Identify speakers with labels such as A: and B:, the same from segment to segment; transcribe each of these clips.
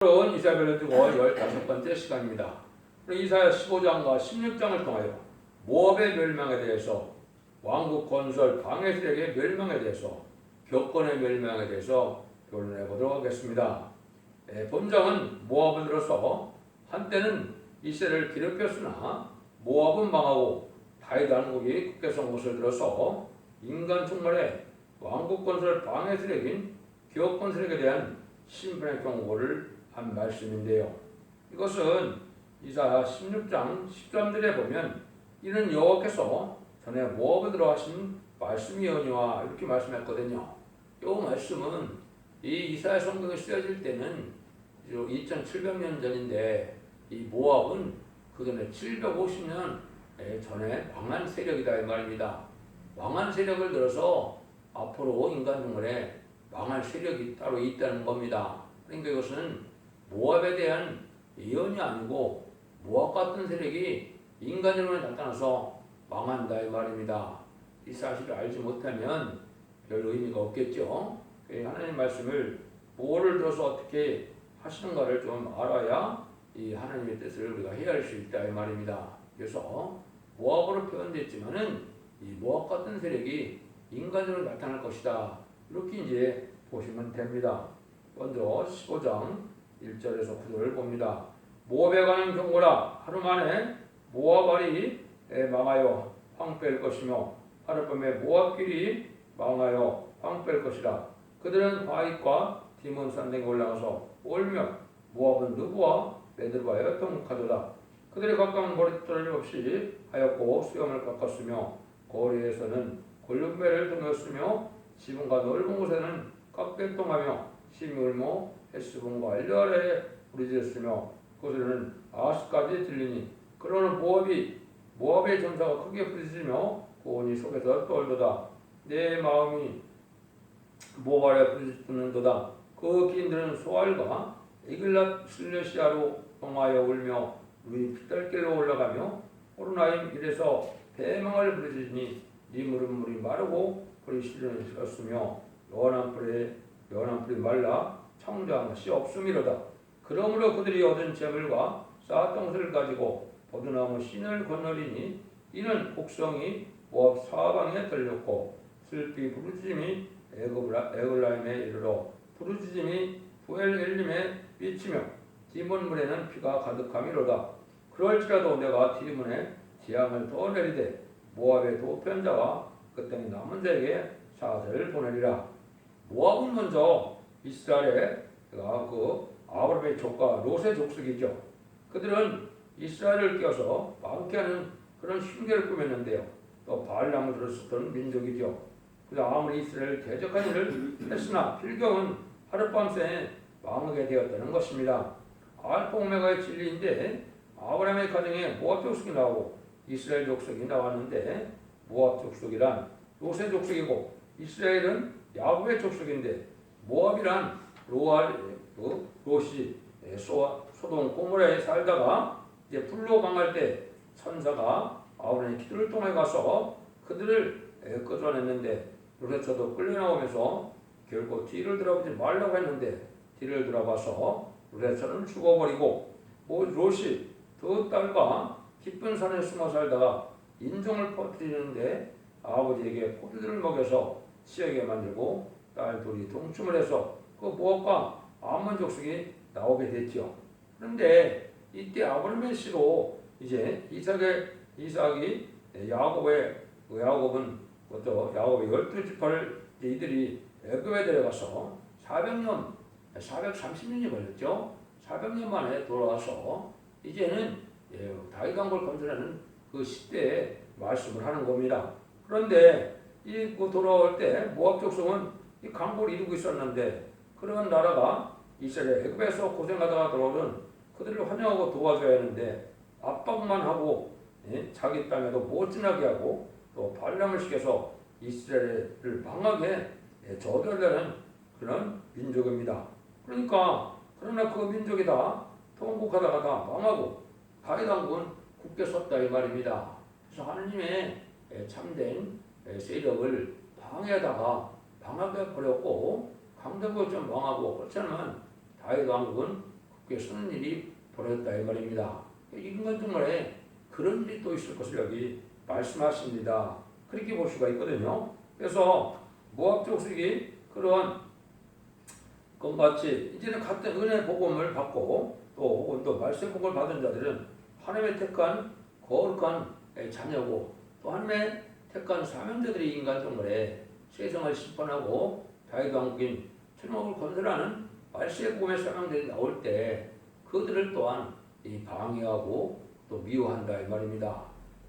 A: 오늘은 이사야를 두고 15번째 시간입니다. 이사야 15장과 16장을 통하여 모압의 멸망에 대해서, 왕국 건설 방해 세력의 멸망에 대해서, 교권의 멸망에 대해서 교론해 보도록 하겠습니다. 본장은 모압을 들어서 한때는 이스라엘을 괴롭혔으나 모압은 망하고 다윗 왕국이 굳게 선 것을 들어서 인간 총괄의 왕국 건설 방해 세력인 교권 세력에 대한 심판의 경고를 한 말씀인데요. 이것은 이사야 16장 13절에 보면 이는 여호와께서 전에 모압에 들어하신 말씀이오니와 이렇게 말씀했거든요. 이 말씀은 이 이사야 성경이 쓰여질 때는 2700년 전인데 이 모압은 그 전에 750년 전에 왕한 세력이다 이 말입니다. 왕한 세력을 들어서 앞으로 인간 동물에 왕할 세력이 따로 있다는 겁니다. 그러니까 이것은 모압에 대한 예언이 아니고 모압 같은 세력이 인간으로 나타나서 망한다 이 말입니다. 이 사실을 알지 못하면 별 의미가 없겠죠. 하나님 말씀을 뭐를 들어서 어떻게 하시는가를 좀 알아야 이 하나님의 뜻을 우리가 헤아릴 수 있다 이 말입니다. 그래서 모압으로 표현됐지만은 이 모압 같은 세력이 인간으로 나타날 것이다. 이렇게 이제 보시면 됩니다. 먼저 15장 1절에서 9절을 봅니다. 모압에 관한 경고라. 하루 만에 모압알이 망하여 황폐할 것이며 하룻밤에 모압길이 망하여 황폐할 것이라. 그들은 바윗과 디몬 산등에 올라가서 올며 모압은 느부와 메드바에 통곡하도다. 그들이 가까운 머리털이 없이 하얗고 수염을 깎았으며 거리에서는 골룸배를 등었으며 지붕과 넓은 곳에는 깎개통하며 시물모 헬스본과 알려아래에 부르짖었으며 그곳에는 아스까지 들리니 그러는 모압의 전사가 크게 부르짖으며 고온이 속에서 떨도다. 내 마음이 모압 아래 부르짖는도다. 그 기인들은 소알과 에글랏 슬레시아로 통하여 울며 루이 피달길로 올라가며 호르나임 길에서 대망을 부르짖으니 네 무릎 물이 마르고 불이 실렸으며 연한 풀이 말라 청정한 것이 없음이로다. 그러므로 그들이 얻은 재물과 쌓았던 것을 가지고 버드나무 신을 건너리니 이는 곡성이 모압 사방에 들렸고 슬피 부르짖음이 에글라임에 이르러 부르짖음이 부엘엘림에 미치며 디몬문에는 피가 가득함이로다. 그럴지라도 내가 디몬에 재앙을 더 내리되 모압의 도편자와 그 땅에 남은 자에게 사슬을 보내리라. 모압은 먼저 이스라엘의 아브라함의 족과 롯의 족속이죠. 그들은 이스라엘을 껴서 방해하는 그런 흉계를 꾸몄는데요. 또 바알람을 들었었던 민족이죠. 그래서 아무리 이스라엘을 대적한 일을 했으나 필경은 하룻밤새 망하게 되었다는 것입니다. 알파 오메가의 진리인데 아브라함의 가정에 모압 족속이 나오고 이스라엘 족속이 나왔는데 모압 족속이란 롯의 족속이고 이스라엘은 야곱의 족속인데 모압이란 롯이 소돔 고모라에 살다가 이제 불로 망할 때 천사가 아브라함의 기도를 통해 가서 그들을 끄집어냈는데 롯에서도 끌려나오면서 결국 뒤를 돌아보지 말라고 했는데 뒤를 돌아봐서 롯에서는 죽어버리고 롯이 두 딸과 깊은 산에 숨어 살다가 인종을 퍼뜨리는데 아버지에게 포도주를 먹여서 취하게 만들고 딸 둘이 동침을 해서 그 모압과 아몬 족속이 나오게 됐죠. 그런데 이때 아브라함의 씨로 이제 이삭이 야곱은 야곱의 12지파를 이들이 애굽에 데려가서 430년이 걸렸죠. 400년 만에 돌아와서 이제는 다윗 왕국을 건설하는 그 시대에 말씀을 하는 겁니다. 그런데 돌아올 때 모압 족속은 이 강국을 이루고 있었는데 그런 나라가 이스라엘 애굽에서 고생하다가 들어오는 그들을 환영하고 도와줘야 하는데 압박만 하고 자기 땅에도 못 지나게 하고 또 발람을 시켜서 이스라엘을 망하게 저들려는 그런 민족입니다. 그러나 그 민족이 다 통곡하다가 다 망하고 다윗 왕국은 굳게 섰다 이 말입니다. 그래서 하느님의 참된 세력을 방해하다가 망하게 버렸고 강대국이 좀 망하고 그렇지 않으면 다윗 왕국은 그게 쓰는 일이 벌어졌다 이 말입니다. 인간정말에 그런 일이 또 있을 것을 여기 말씀하십니다. 그렇게 볼 수가 있거든요. 그래서 모압 족속이 그런 것같이 이제는 같은 은혜 복음을 받고 또 혹은 또 말씀 복음을 받은 자들은 하나님의 택한 거룩한 자녀고 또 하나님의 택한 사명자들이 인간정말에 세상을 심판하고 다윗 왕국인 천국을 건설하는 말씀의 복음의 사명들이 나올 때 그들을 또한 방해하고 또 미워한다 이 말입니다.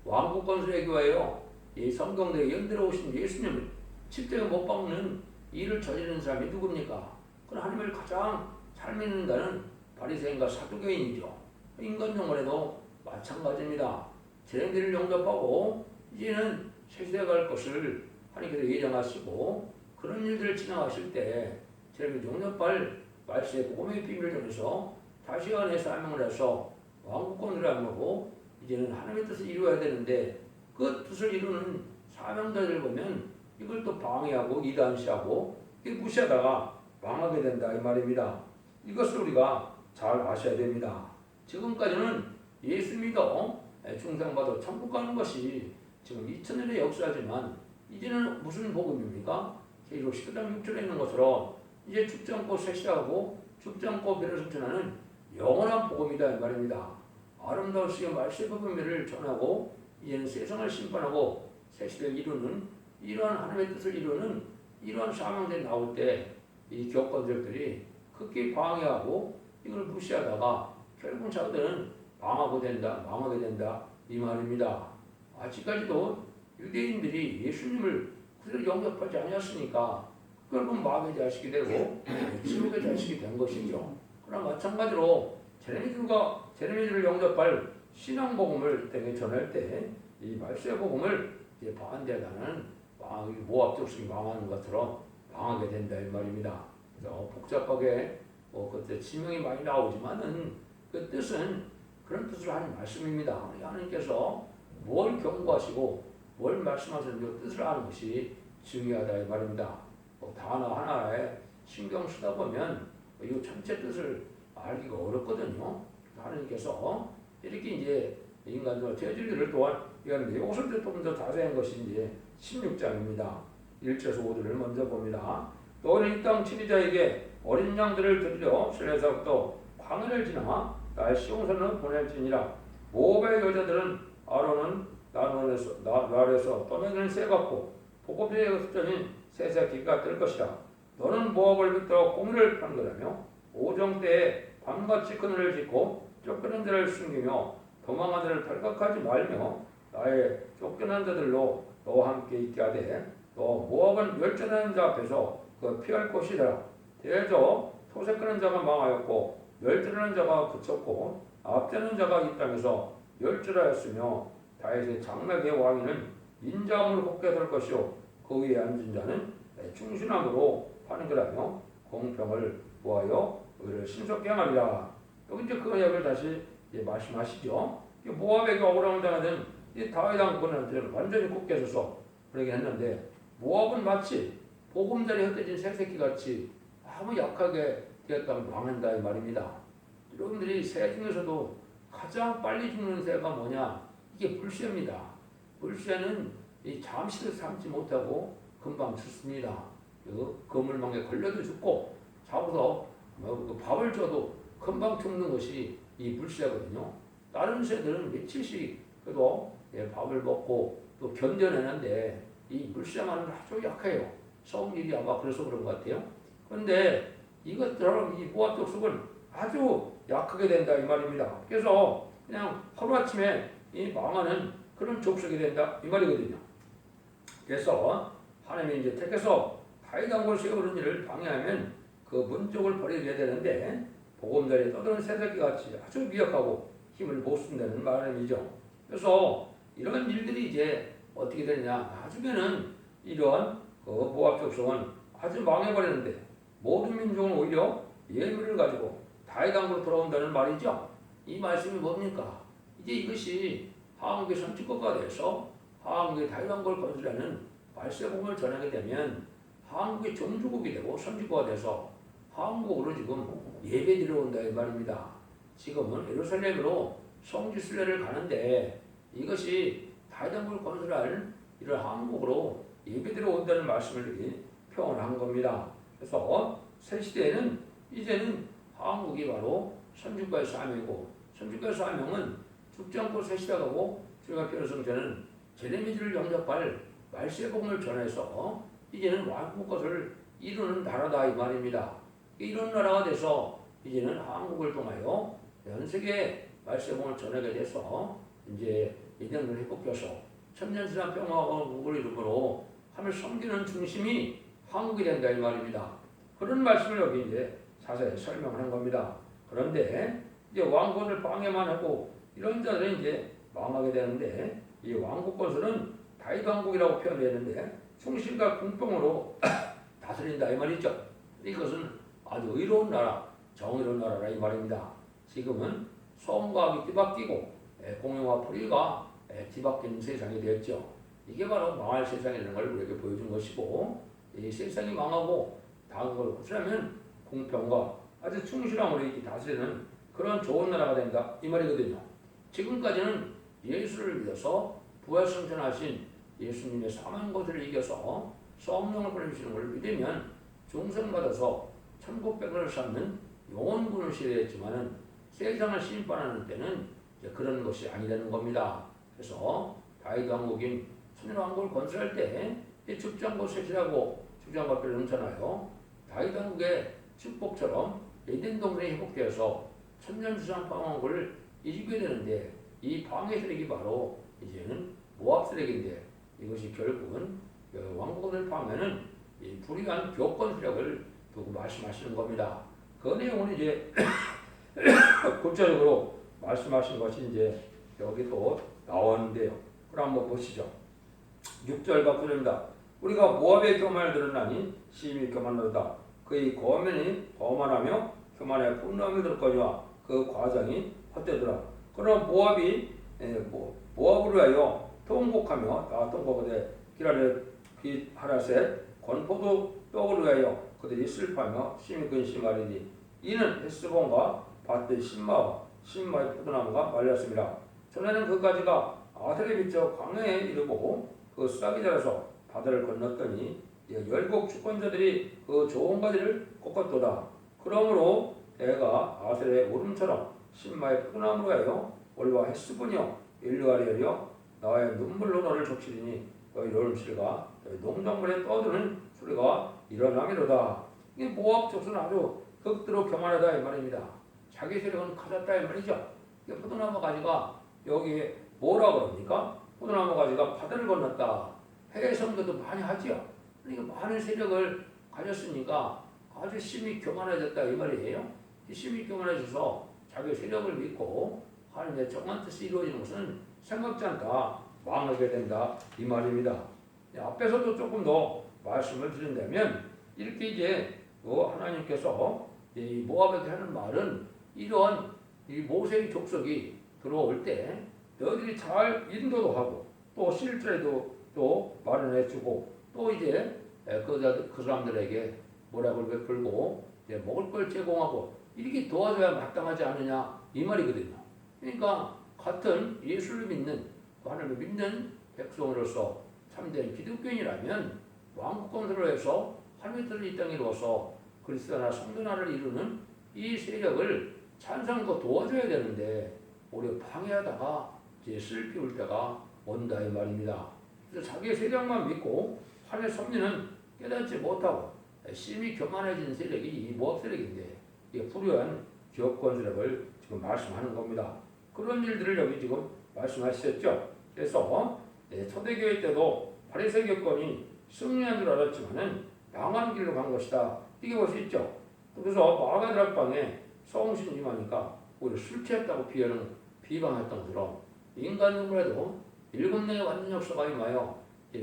A: 왕국 건설에 기하여 이 성경대에 연대로 오신 예수님을 십자가에 못 박는 일을 저지르는 사람이 누굽니까? 그건 하나님을 가장 잘 믿는다는 바리새인과 사두개인이죠. 인간정말에도 마찬가지입니다. 재림들을 영접하고 이제는 세시대에 갈 것을 하나님께서 예정하시고 그런 일들을 진행하실 때 재림을 영접할 말씀의 복음의 비밀을 전해서 다시 안에 사명을 해서 왕국권을 하고 이제는 하나님의 뜻을 이루어야 되는데 그 뜻을 이루는 사명자들을 보면 이걸 또 방해하고 이단시하고 무시하다가 망하게 된다 이 말입니다. 이것을 우리가 잘 아셔야 됩니다. 지금까지는 예수 믿어 중생받아 천국 가는 것이 지금 2000년의 역사지만 이제는 무슨 복음입니까? 계시록 19장 6절에 있는 것처럼 이제 죽지 않고 셋시하고 죽지 않고 배를 선천하는 영원한 복음이다 이 말입니다. 아름다우시게 말씀의 복음을 전하고 이제는 세상을 심판하고 새시대를 이루는 이러한 하나님의 뜻을 이루는 이러한 사명들이 나올 때 이 교권들이 극히 방해하고 이걸 무시하다가 결국 자들은 망하게 된다 이 말입니다. 아직까지도 유대인들이 예수님을 그대로 영접하지 않았으니까 결국 마귀의 자식이 되고 지옥의 자식이 된 것이죠. 그러나 마찬가지로 제레미들을 영접할 신앙복음을 되게 전할 때 이 말씀의 복음을 이제 반대하다는 모압 족속이 망하는 것처럼 망하게 된다 이 말입니다. 그래서 복잡하게 그때 지명이 많이 나오지만은 그 뜻은 그런 뜻으로 하는 말씀입니다. 하나님께서 뭘 경고하시고 뭘 말씀하시는지 그 뜻을 아는 것이 중요하다 이 말입니다. 단어 하나에 신경 쓰다 보면 이 전체 뜻을 알기가 어렵거든요. 하나님께서 이렇게 이제 인간들 죄질들을 또한 이건 이것을 조금 더 자세한 것이 이제 16장입니다. 1절에서 5절을 먼저 봅니다. 너는 이 땅 치리자에게 어린 양들을 드리려 실내에서부터 광야를 지나 나의 시온산을 보낼지니라. 모압의 여자들은 아론은 나루에서 떠내는 새 같고 보급의 흡전인 새새끼가 될 것이라. 너는 모압을 붙들어 공의를 판결하며 오정 때에 밤같이 그늘을 짓고 쫓겨난 자를 숨기며 도망한 자를 발각하지 말며 나의 쫓겨난 자들로 너와 함께 있게 하되 너 모압은 멸절하는 자 앞에서 그 피할 곳이라. 대저 토색하는 자가 망하였고 멸절하는 자가 그쳤고 압제하는 자가 이 땅에서 멸절하였으며 다윗의 장막의 왕위는 인자함으로 복게 될 것이요 그 위에 앉은 자는 충신함으로 판결하며 공평을 구하여 의를 신속히 행하리라. 여기 이제 그 이야기를 다시 말씀하시죠. 모압에게 억울함을 당하던 이 다윗 왕권은 완전히 굳게 서서 그러긴 했는데 모압은 마치 보금자리 흩어진 새새끼같이 아무 약하게 되었다면 망한다 이 말입니다. 여러분들이 새 중에서도 가장 빨리 죽는 새가 뭐냐? 이게 물새입니다. 물새는 이 잠시도 참지 못하고 금방 죽습니다. 그 거물망에 걸려도 죽고 잡아서 밥을 줘도 금방 죽는 것이 이 물새거든요. 다른 새들은 며칠씩 그래도 밥을 먹고 또 견뎌내는데 이 물새만은 아주 약해요. 성질이 아마 그래서 그런 것 같아요. 그런데 이것처럼 이 모압 족속은 아주 약하게 된다 이 말입니다. 그래서 그냥 하루아침에 이 망하는 그런 족속이 된다 이 말이거든요. 그래서 하나님이 이제 택해서 다윗 왕국을 세우는 일을 방해하면 그 문족을 버리게 되는데 보금자리에 떠드는 새새끼같이 아주 미약하고 힘을 못 쓴다는 말씀이죠. 그래서 이런 일들이 이제 어떻게 되느냐, 나중에는 이러한 그 모압 족속은 아주 망해버리는데 모든 민족은 오히려 예물을 가지고 다윗 왕국으로 돌아온다는 말이죠. 이 말씀이 뭡니까? 이제 이것이 하한국의 선지국가 돼서 하한국의 다윗 왕국을 건설하는 말씀의 복음을 전하게 되면 하한국의 종주국이 되고 선지국가 돼서 하한국으로 지금 예배드리러 온다 이 말입니다. 지금은 예루살렘으로 성지 순례를 가는데 이것이 다윗왕국을 건설할 이런 항목으로 예배드리러 온다는 말씀을 이렇게 표현한 겁니다. 그래서 새 시대에는 이제는 한국이 바로 선지자의 사명이고 선지자의 사명은 죽지 않고 새 시대 가고 주가 변호성전은 제레미지를 영접할 말세복음을 전해서 이제는 왕국 것을 이루는 나라다 이 말입니다. 이런 나라가 돼서 이제는 한국을 통하여 전 세계 말세복음을 전하게 돼서 이제 이den을 회복해서 천년지상 평화국을 이루므로 하늘 섬기는 중심이 한국이 된다 이 말입니다. 그런 말씀을 여기 이제 자세히 설명하는 겁니다. 그런데 이제 왕국을 방해만 하고 이런 자들은 이제 망하게 되는데 이 왕국 건설은 다윗 왕국이라고 표현되는데 충실과 궁평으로 다스린다 이 말이죠. 이것은 아주 의로운 나라, 정의로운 나라라 이 말입니다. 지금은 소음과 뒤바뀌고 공용과 불의가 뒤바뀌는 세상이 되었죠. 이게 바로 망할 세상이라는 걸 우리에게 보여준 것이고 이 세상이 망하고 다음을 고치려면 공평과 아주 충실함으로 이렇게 다스리는 그런 좋은 나라가 된다 이 말이거든요. 지금까지는 예수를 믿어서 부활승천하신 예수님의 사망 고지를 이겨서 성령을 보내주시는 것을 믿으면 중생받아서 천국백을 쌓는 영원군을 시대했지만은 세상을 심판하는 때는 그런 것이 아니라는 겁니다. 그래서 다윗 왕국인 천년왕국을 건설할 때 축장고 셋이라고 축장과표를 넘쳐나요. 다윗 왕국의 축복처럼 에덴 동산이 회복되어서 천년주상 방황국을 이기게 되는데 이 방해 세력이 바로 이제는 모압 세력인데 이것이 결국은 왕국을 방해는 이 불의한 교권 세력을 두고 말씀하시는 겁니다. 그 내용은 이제 구체적으로 말씀하신 것이 이제 여기 또 나오는데요. 그럼 한번 보시죠. 6절과 9절입니다. 우리가 모압의 교만을 들었나니 심히 교만하다. 그의 거면이 거만하며 교만에 분노함이 들었거니와 그 과장이 헛되더라. 그러나 모압이 모압을 위하여 통곡하며 다 통곡하되 기라렛 권포도 떡을 위하여 그들이 슬퍼하며 심히 근심하리니 이는 헤스본과 밭의 신마의 포도나무가 말렸습니다. 전에는 그 가지가 아들에 비쳐 광야에 이르고 그 싹이 자라서 바다를 건넜더니 열국 주권자들이 그 좋은 가지를 꺾었도다. 그러므로 내가 아셀의 오름처럼 신마의 포도나무로 하여 올와 헤스본이여 일루아리여 나의 눈물로 너를 적시리니 너희 노름실과 너희 농작물에 떠드는 소리가 일어나미로다. 이 모압 족속은 아주 극도로 교만하다 이 말입니다. 자기 세력은 커졌다 이 말이죠. 포도나무 가지가 여기에 뭐라 그럽니까? 포도나무 가지가 바다를 건넜다. 해외 선교도 많이 하지요. 그러니까 많은 세력을 가졌으니까 아주 심히 교만해졌다 이 말이에요. 심히 교만해져서 자기 세력을 믿고 하나님의 정한 뜻이 이루어지는 것은 생각지 않다 망하게 된다 이 말입니다. 앞에서도 조금 더 말씀을 드린다면 이렇게 이제 하나님께서 이 모압에게 하는 말은 이러한 이 모세의 족속이 들어올 때 너희들이 잘 인도도 하고 또 실제로도 또 마련해주고 또 이제 그 사람들에게 뭐라고 베풀고 먹을 걸 제공하고 이렇게 도와줘야 마땅하지 않느냐 이 말이거든요. 그러니까 같은 예수를 믿는 하나님을 믿는 백성으로서 참된 기독교인이라면 왕국 건설을 해서 하나님의 뜻을 이 땅에 이루어서 그리스도나 성도나를 이루는 이 세력을 찬성하고 도와줘야 되는데 오히려 방해하다가 이제 슬피 울 때가 온다 이 말입니다. 그래서 자기의 세력만 믿고 하나님의 섭리는 깨닫지 못하고 심히 교만해진 세력이 이 모압 세력인데 이게 불효한 기업권 세력을 지금 말씀하는 겁니다. 그런 일들을 여기 지금 말씀하셨죠. 그래서 초대교회 때도 바리새 교권이 승리한 줄 알았지만은 망한 길로 간 것이다. 이게 볼 수 있죠. 그래서 마가다락방에 성신 임하니까 오히려 술 취했다고 비방했던 것처럼 인간 눈물에도 일곱 내에 완전 역사가 임하여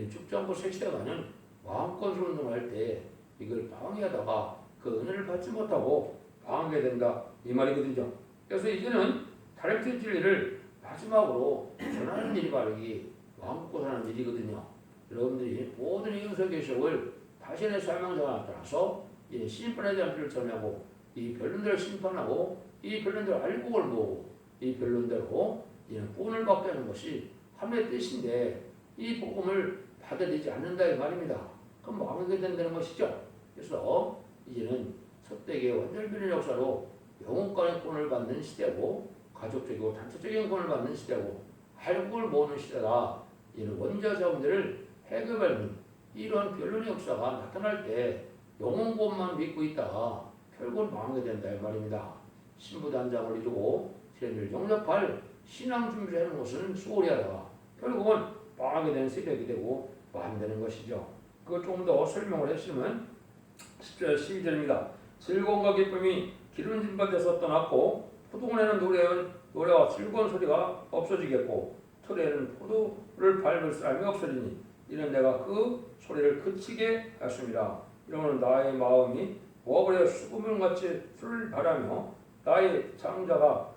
A: 죽장고 색시대가는 왕권을 운동할 때 이걸 방해하다가 그 은혜를 받지 못하고 방하게 된다 이 말이거든요. 그래서 이제는 다락질 진리를 마지막으로 전하는 일이 바로 이 왕국고사하는 일이거든요. 여러분들이 모든 이윤서 계시록을 자신의 설명자가 나타나서 심판에 대한 길을 전하고 이 변론대로 심판하고 이 변론대로 알곡을 모으고 이 변론대로 이는 구원을 받게 하는 것이 하나님의 뜻인데 이 복음을 받아들이지 않는다 이 말입니다. 그럼 망하게 된다는 것이죠. 그래서 이제는 서대계의 완전변의 역사로 영혼간의 구원을 받는 시대고 가족적이고 단체적인 구원을 받는 시대고 알곡을 모으는 시대다. 이는 원자 자원들을 해결하는 이러한 변론의 역사가 나타날 때 영혼 구원만 믿고 있다가 결국은 망하게 된다 이 말입니다. 신부단장을 이루고 세례를 영접할 신앙 준비를 하는 것은 소홀히 하다가 결국은 망하게 되는 세력이 되고 만드는 것이죠. 그걸 조금 더 설명을 했으면 10절 12절입니다. 즐거움과 기쁨이 기름진 밭에서 떠났고 포도원에는 노래와 즐거운 소리가 없어지겠고 틀에는 포도를 밟을 사람이 없어지니 이는 내가 그 소리를 그치게 하였습니다. 이러면 나의 마음이 모아버려 수금을같이 술을 바라며 나의 창자가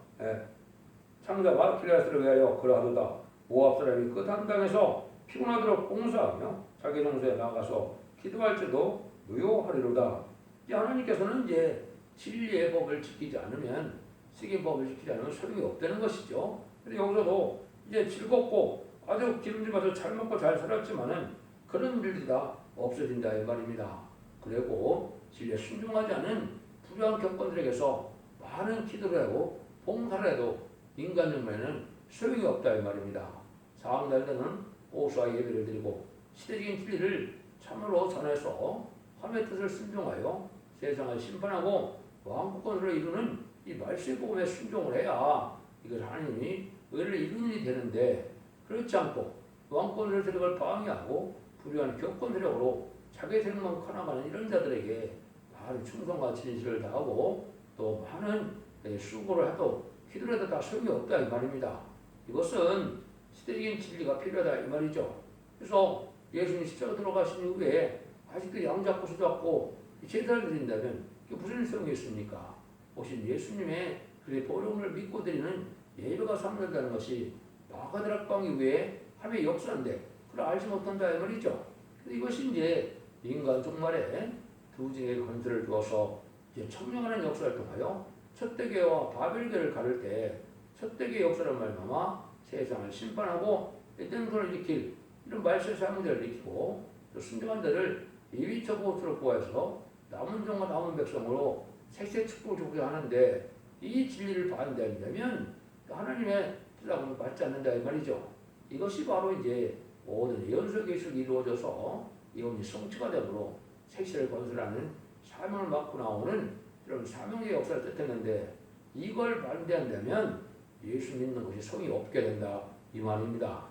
A: 길라스를 위하여 그러하도다. 모압 사람이 그 단당에서 피곤하도록 봉사하며 자기 동서에 나가서 기도할지도 무효하리로다. 하나님께서는 이제 진리의 법을 지키지 않으면 법을 지키지 않으면 소용이 없다는 것이죠. 그래서 여기서도 이제 즐겁고 아주 기름진 밭을 잘 먹고 잘 살았지만은 그런 일들이 다 없어진다 이 말입니다. 그리고 진리에 순종하지 않은 불우한 경건들에게서 많은 기도를 하고 봉사를 해도 인간 영혼에는 소용이 없다 이 말입니다. 사항날에는 오수와 예배를 드리고 시대적인 진리를 참으로 전해서 하나님의 뜻을 순종하여 세상을 심판하고 왕국권을 이루는 이 말씀의 복음에 순종을 해야 이걸 하나님이 의를 이루는 일이 되는데 그렇지 않고 왕권을 세력을 방해하고 불의한 격권 세력으로 자기 세력만 커나가는 이런 자들에게 많은 충성과 진실을 다하고 또 많은 수고를 해도 기도를 해도 다 소용이 없다 이 말입니다. 이것은 시대적인 진리가 필요하다 이 말이죠. 그래서 예수님이 십자가 들어가신 이후에 아직도 양 잡고 소 잡고 제사를 드린다면 그게 무슨 소용이 있습니까? 오신 예수님의 그 보혈을 믿고 드리는 예배가 삼는다는 것이 마가다락방 이후에 하나님의 역사인데 그걸 알지 못한다 이 말이죠. 이것이 이제 인간 종말에 두 증의 건설을 주어서 이제 청명하는 역사를 통하여 첫대계와 바벨계를 가를 때 첫대계 역사를 말미암아 세상을 심판하고 땡소를 일으킬 이런 말세 사명자를 일으키고 또 순종한 자를 예비처 보호수로 구하여서 남은 종과 남은 백성으로 색색 축복을 주고자 하는데 이 진리를 반대한다면 하나님의 뜻하고는 맞지 않는다 이 말이죠. 이것이 바로 이제 모든 예언서 계시록이 이루어져서 이혼이 성취가 되므로 색시를 건설하는 사명을 맡고 나오는 이런 사명의 역사를 뜻했는데 이걸 반대한다면 예수 믿는 것이 성이 없게 된다 이 말입니다.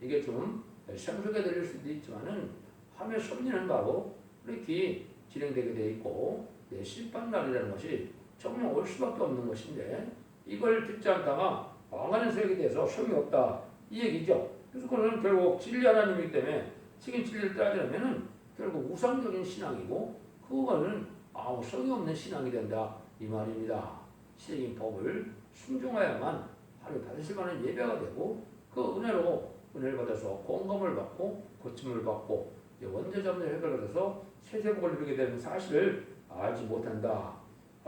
A: 이게 좀 생소하게 들릴 수도 있지만은 하나님의 섭리는 바로 이렇게 진행되게 되어 있고 심판날이라는 것이 정말 올 수밖에 없는 것인데 이걸 듣지 않다가 망하는 세력에 대해서 소용이 없다 이 얘기죠. 그래서 그거는 결국 진리 하나님이기 때문에 지금 진리를 따지려면은 결국 우상적인 신앙이고 그거는 아무 소용이 없는 신앙이 된다 이 말입니다. 시적인 법을 순종해야만 하나님 받으실 만한 예배가 되고 그 은혜를 받아서 공감을 받고 고침을 받고 원죄자문의 해결을 받아서 세세복을 누리게 되는 사실을 알지 못한다.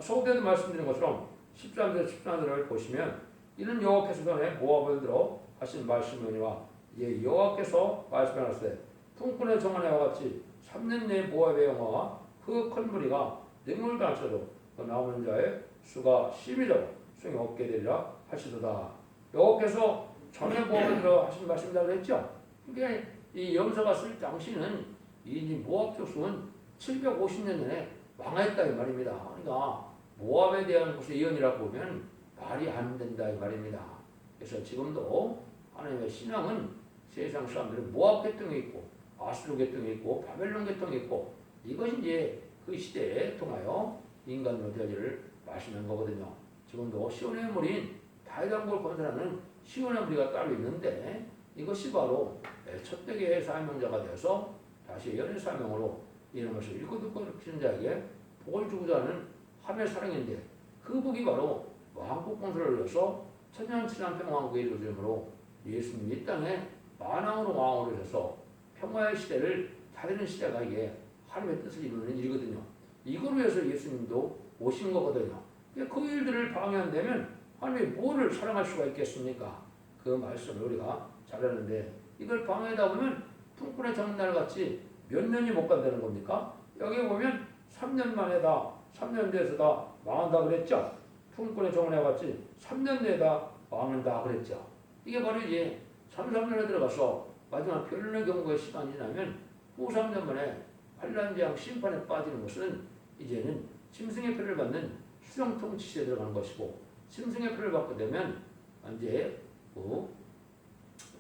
A: 소개도 말씀드린 것처럼 13절 14절을 보시면 이는 여호와께서 전에 모압을 들어 하신 말씀이니와 여호와께서 말씀하셨을 품꾼의 정한해와 같이 3년 내에 모압의 영화와 그 큰 무리가 능물도 안쳐도 그 남은 자의 수가 심히되고 소용이 없게 되리라 하시도다. 여호와께서 전에 모압을 들어 하신 말씀이라고 했죠. 그게 이 염소가 쓸 당시는 이 모압 족속은 750년 전에 망했다 이 말입니다. 그러니까 모압에 대한 것의 예언이라고 보면 말이 안 된다 이 말입니다. 그래서 지금도 하나님의 신앙은 세상 사람들은 모압 계통이 있고 아수르 계통이 있고 바벨론 계통이 있고 이것이 이제 그 시대에 통하여 인간으로 되어지를 말씀한 거거든요. 지금도 시온의 무리인 다윗왕국을 건설하는 시온의 무리가 따로 있는데 이것이 바로 첫대계의 사명자가 되어서 다시 연의 사명으로 이런 것을 읽고 듣고 키는 자에게 복을 주고자 하는 하나님의 사랑인데 그 복이 바로 왕국 건설을 위해서 천년천년 평화왕국에 이루어지므로 예수님이 이 땅에 만왕으로 왕으로 오셔서 평화의 시대를 다루는 시대가 이게 하나님의 뜻을 이루는 일이거든요. 이걸 위해서 예수님도 오신 거거든요. 그 일들을 방해한다면 하나님이 뭐를 사랑할 수가 있겠습니까? 그 말씀을 우리가 잘하는데 이걸 방해하다 보면 풍꾼의 정날 같이 몇 년이 못 간다는 겁니까? 여기 보면 3년 만에다 3년 뒤에서다 망한다 그랬죠. 풍꾼의 정날 같이 3년 내다 망한다 그랬죠. 이게 바로 이제 3, 3년에 들어가서 마지막 변론의 경고의 시간이 지나면 후 3년 만에 환란재앙 심판에 빠지는 것은 이제는 짐승의 표를 받는 수령통치 시대에 들어가는 것이고 짐승의 표를 받게 되면 이제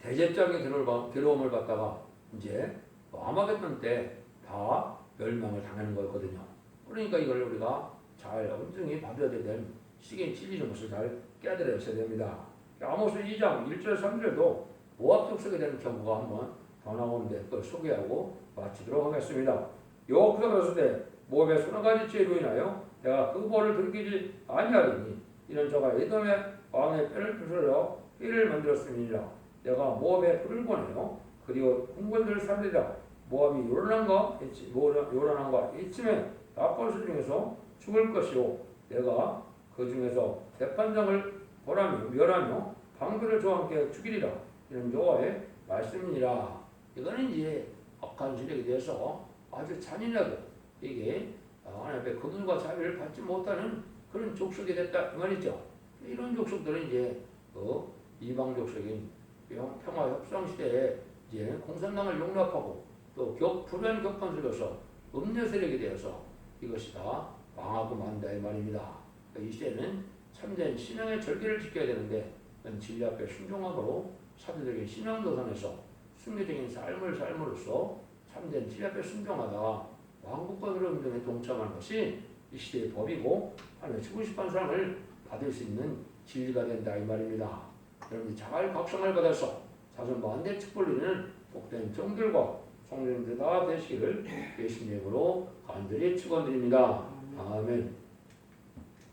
A: 대제적인 괴로움을 받다가 이제 아마겟돈 때 다 멸망을 당하는 거거든요. 그러니까 이걸 우리가 잘 온전히 받아야 되는 시기에 찔리는 것을 잘 깨달아 있어야 됩니다. 아모스 2장 1절 3절도 모압 족속에 대한 경고가 한번 더 나오는데 그걸 소개하고 마치도록 하겠습니다. 여호와께서 가라사대 모압의 서너 가지 죄로 인하여 내가 그 벌을 돌이키지 아니하리니 이는 저가 에돔의 왕의 뼈를 부수려 회를 만들었음이니라. 내가 모압에 불을 보내요 그리고 궁궐들을 살리라. 모압이 요란함과 이쯤에 나팔수 중에서 죽을 것이요 내가 그 중에서 재판장을 멸하며 방패를 저와 함께 죽이리라. 이런 여호와의 말씀이니라. 이거는 이제 악한 세력에 대해서 아주 잔인하고 이게 하나님의 거듭과 자비를 받지 못하는 그런 족속이 됐다 이 말이죠. 이런 족속들은 이제 이방 족속인 평화 협상 시대에 이제 공산당을 용납하고 또 불안 격판 속에서 음녀 세력에 대해서 이것이 다 망하고 만다 이 말입니다. 이 시대는 참된 신앙의 절개를 지켜야 되는데 진리 앞에 순종함으로 사도적인 신앙 도선에서 순교적인 삶을 삶으로써 참된 진리 앞에 순종하다가 왕국과 그런 동참하는 것이 이 시대의 법이고 하나님의 주고 싶은 사랑을 받을 수 있는 진리가 된다 이 말입니다. 여러분이 잘 각성을 받아서 자손 만대 축복을 누리는 복된 종들과 성령들 다 되시기를 예수님으로 간절히 축원드립니다. 아멘.